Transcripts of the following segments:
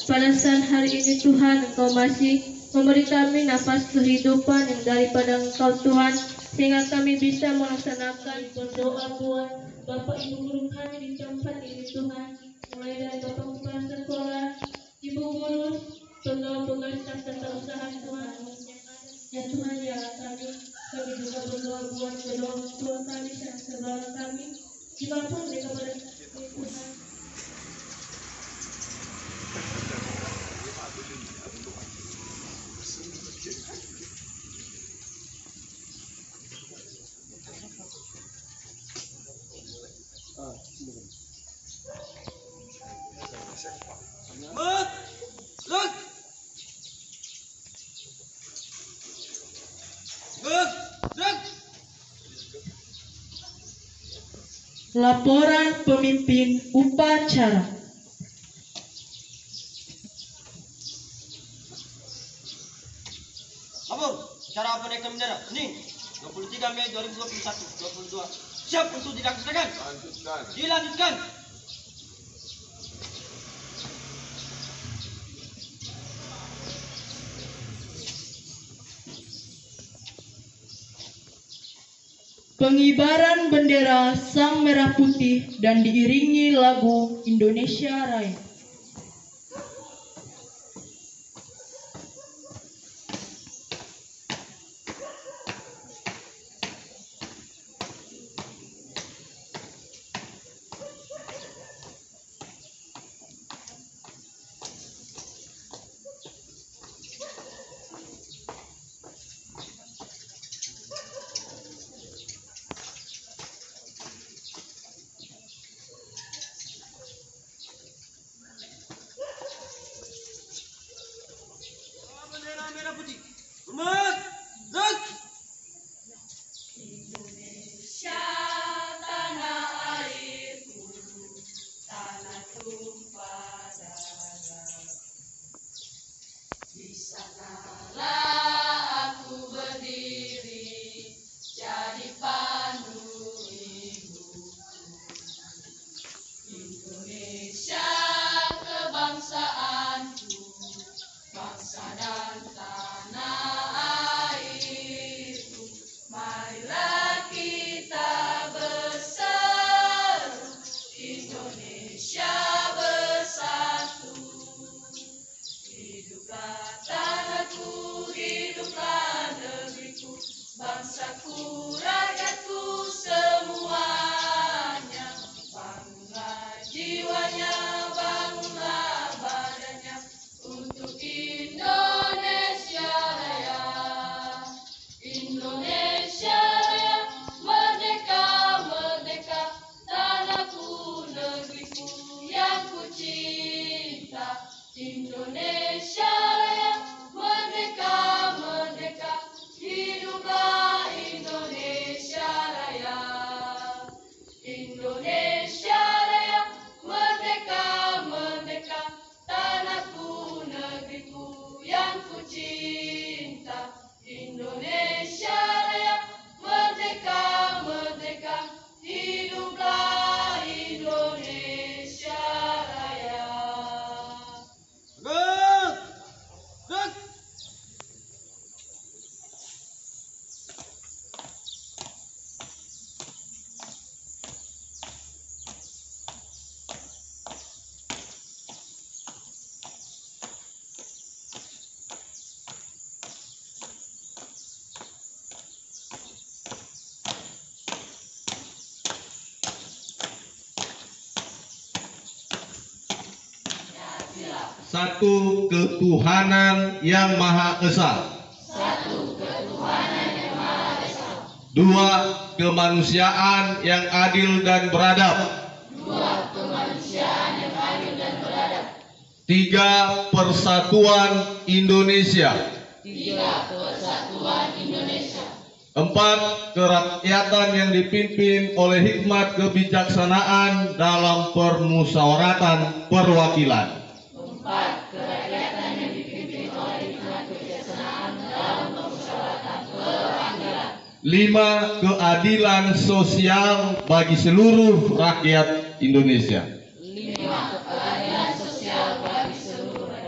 Pada saat hari ini Tuhan, Engkau masih memberi kami nafas kehidupan yang daripada Engkau Tuhan, sehingga kami bisa melaksanakan berdoa buat Bapak Ibu guru kami di tempat ini Tuhan, mulai dari Bapak Kepala Sekolah, Ibu guru, pegawai-pegawai staf tata usaha Tuhan, ya Tuhan ya kami juga berdoa buat kedua orang tua kami dan saudara kami, dimanapun mereka berada Tuhan. Laporan pemimpin upacara. Lapor, cara penaikan bendera. Hening. 23 Mei 2021, 22. Siap untuk dilaksanakan. Dilanjutkan. Pengibaran bendera Sang Merah Putih dan diiringi lagu Indonesia Raya. Bendera merah putih. Hormat. Gerak. Indonesia tanah airku, tanah tumpah darah. Di sanalah aku berdiri, jadi pandu hidupku. Indonesia kebangsaanku, bangsa dan tanah airku. Marilah kita berseru, Indonesia bersatu. Hiduplah tanahku, hiduplah negeriku, bangsaku, rakyatku semuanya. Bangunlah jiwanya, bangunlah badannya, untuk Indonesia Raya. Indonesia Raya, merdeka, merdeka, tanahku, negeriku yang ku cinta. Indonesia Raya, merdeka, merdeka, hiduplah Indonesia Raya. Indonesia Raya, merdeka, merdeka, tanahku, negeriku yang ku cinta. Indonesia Raya, merdeka, merdeka, hiduplah Indonesia Raya. Gerak. Gerak. Satu ketuhanan yang Maha Esa. Satu ketuhanan yang Maha Esa. Dua, kemanusiaan yang adil dan beradab. Dua, kemanusiaan yang adil dan beradab. Tiga, persatuan Indonesia. Tiga, persatuan Indonesia. Empat, kerakyatan yang dipimpin oleh hikmat kebijaksanaan dalam permusyawaratan perwakilan. Empat, kerakyatan yang dipimpin oleh hikmat kebijaksanaan dalam permusyawaratan perwakilan. Lima, keadilan sosial bagi seluruh rakyat Indonesia. Lima, keadilan sosial bagi seluruh rakyat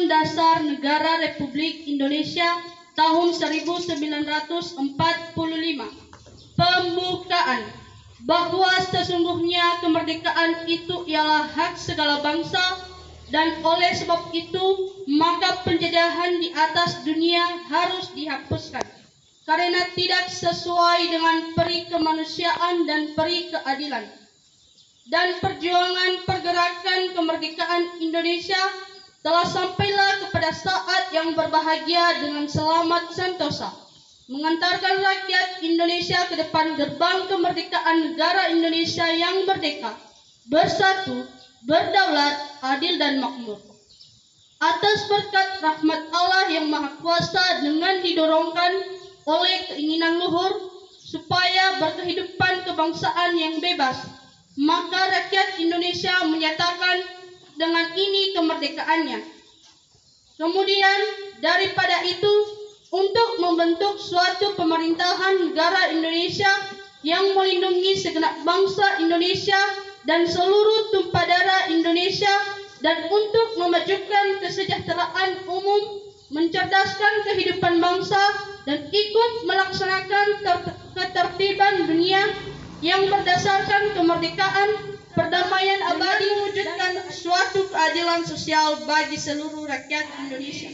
Undang-Undang Dasar Negara Republik Indonesia tahun 1945. Pembukaan bahwa sesungguhnya kemerdekaan itu ialah hak segala bangsa, dan oleh sebab itu maka penjajahan di atas dunia harus dihapuskan karena tidak sesuai dengan peri kemanusiaan dan peri keadilan. Dan perjuangan pergerakan kemerdekaan Indonesia telah sampailah kepada saat yang berbahagia dengan selamat sentosa, mengantarkan rakyat Indonesia ke depan gerbang kemerdekaan negara Indonesia yang merdeka, bersatu, berdaulat, adil dan makmur. Atas berkat rahmat Allah yang Maha Kuasa dengan didorongkan oleh keinginan luhur supaya berkehidupan kebangsaan yang bebas, maka rakyat Indonesia menyatakan dengan ini kemerdekaannya. Kemudian daripada itu, untuk membentuk suatu pemerintahan negara Indonesia yang melindungi segenap bangsa Indonesia dan seluruh tumpah darah Indonesia, dan untuk memajukan kesejahteraan umum, mencerdaskan kehidupan bangsa, dan ikut melaksanakan ketertiban dunia yang berdasarkan kemerdekaan, perdamaian abadi, mewujudkan suatu keadilan sosial bagi seluruh rakyat Indonesia.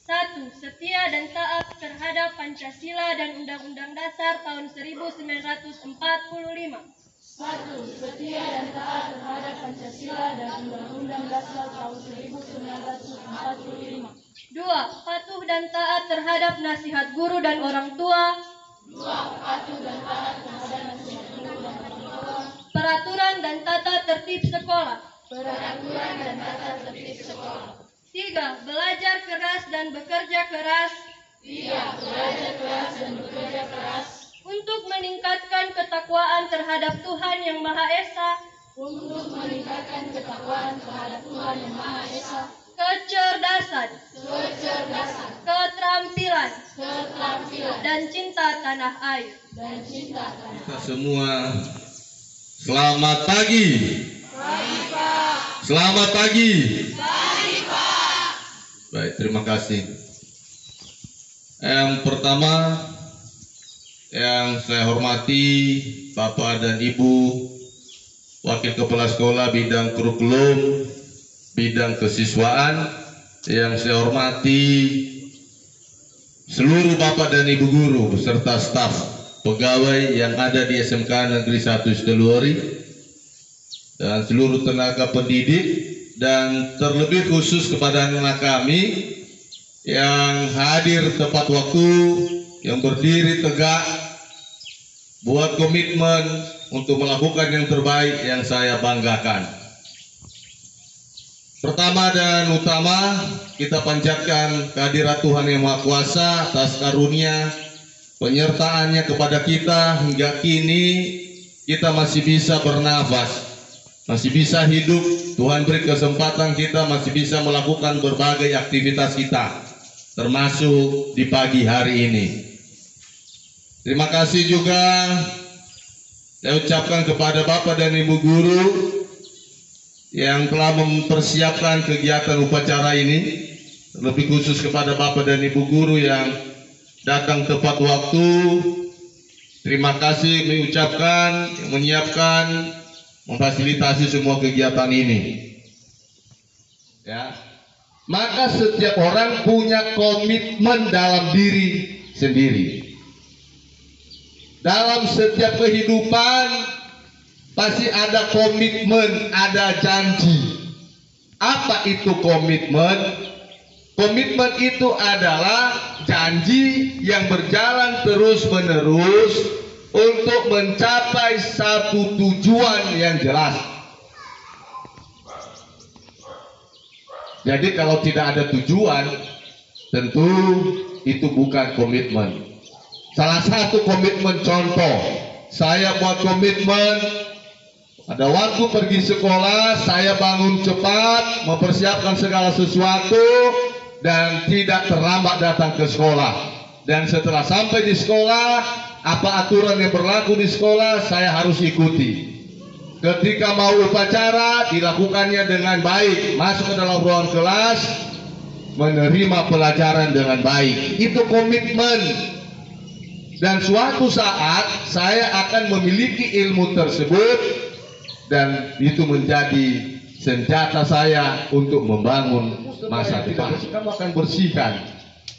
1. Setia dan taat terhadap Pancasila dan Undang-Undang Dasar tahun 1945. 1. Setia dan taat terhadap Pancasila dan Undang-Undang Dasar tahun 1945. 2. Patuh dan taat terhadap nasihat guru dan orang tua. 2. Patuh dan taat terhadap nasihat guru dan orang tua. Peraturan dan tata tertib sekolah. Peraturan dan tata tertib sekolah. 3. Belajar keras dan bekerja keras. 3. Belajar keras dan bekerja keras. Untuk meningkatkan ketakwaan terhadap Tuhan Yang Maha Esa. Untuk meningkatkan ketakwaan terhadap Tuhan Yang Maha Esa. Kecerdasan. Kecerdasan. Keterampilan. Keterampilan. Dan cinta tanah air. Dan cinta tanah. Kita semua selamat pagi. Selamat pagi. Baik, terima kasih. Yang pertama yang saya hormati Bapak dan Ibu Wakil Kepala Sekolah bidang kurikulum, bidang kesiswaan, yang saya hormati seluruh Bapak dan Ibu guru beserta staf pegawai yang ada di SMK Negeri 1 Sidoarjo dan seluruh tenaga pendidik, dan terlebih khusus kepada anak kami yang hadir tepat waktu, yang berdiri tegak, buat komitmen untuk melakukan yang terbaik yang saya banggakan. Pertama dan utama, kita panjatkan kehadirat Tuhan Yang Maha Kuasa atas karunia penyertaannya kepada kita hingga kini kita masih bisa bernafas, masih bisa hidup. Tuhan beri kesempatan kita masih bisa melakukan berbagai aktivitas kita, termasuk di pagi hari ini. Terima kasih juga saya ucapkan kepada Bapak dan Ibu guru yang telah mempersiapkan kegiatan upacara ini, lebih khusus kepada Bapak dan Ibu guru yang datang tepat waktu. Terima kasih mengucapkan, menyiapkan, memfasilitasi semua kegiatan ini. Ya, maka setiap orang punya komitmen dalam diri sendiri. Dalam setiap kehidupan pasti ada komitmen, ada janji. Apa itu komitmen? Komitmen itu adalah janji yang berjalan terus-menerus untuk mencapai satu tujuan yang jelas. Jadi kalau tidak ada tujuan, tentu itu bukan komitmen. Salah satu komitmen contoh, saya buat komitmen pada waktu pergi sekolah, saya bangun cepat, mempersiapkan segala sesuatu, dan tidak terlambat datang ke sekolah. Dan setelah sampai di sekolah, apa aturan yang berlaku di sekolah saya harus ikuti. Ketika mau upacara, dilakukannya dengan baik, masuk ke dalam ruang kelas, menerima pelajaran dengan baik. Itu komitmen. Dan suatu saat saya akan memiliki ilmu tersebut dan itu menjadi senjata saya untuk membangun masa depan. Kamu akan bersihkan.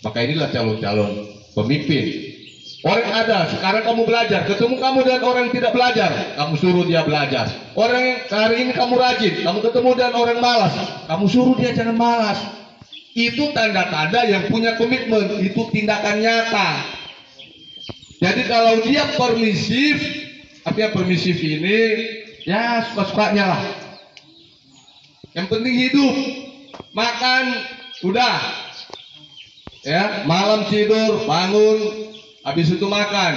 Maka inilah calon-calon pemimpin. Orang ada, sekarang kamu belajar, ketemu kamu dengan orang yang tidak belajar, kamu suruh dia belajar. Orang yang hari ini kamu rajin, kamu ketemu dengan orang malas, kamu suruh dia jangan malas. Itu tanda-tanda yang punya komitmen, itu tindakan nyata. Jadi kalau dia permisif, artinya permisif ini ya suka-sukanya lah. Yang penting hidup, makan, udah. Ya, malam tidur, bangun, habis itu makan,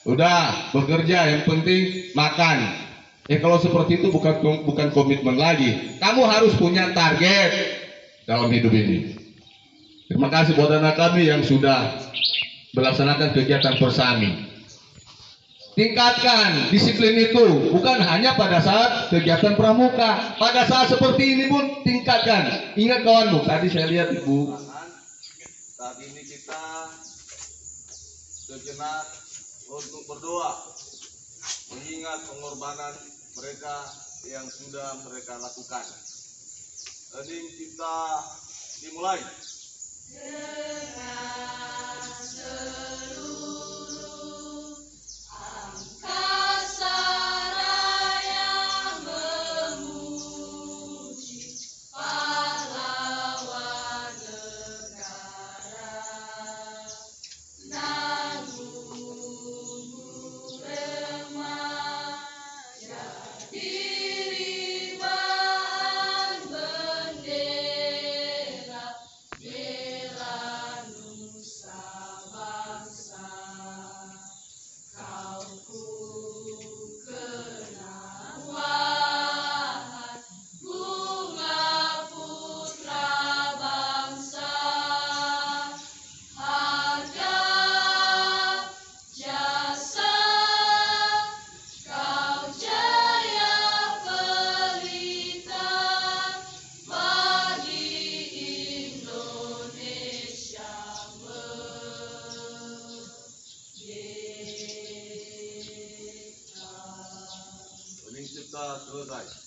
udah bekerja, yang penting makan. Kalau seperti itu bukan komitmen lagi. Kamu harus punya target dalam hidup ini. Terima kasih buat anak kami yang sudah melaksanakan kegiatan persami. Tingkatkan disiplin itu, bukan hanya pada saat kegiatan pramuka. Pada saat seperti ini pun tingkatkan. Ingat kawanmu, tadi saya lihat ibu. Saat ini kita sejenak untuk berdoa, mengingat pengorbanan mereka yang sudah mereka lakukan. Jadi kita dimulai. Kita selesai.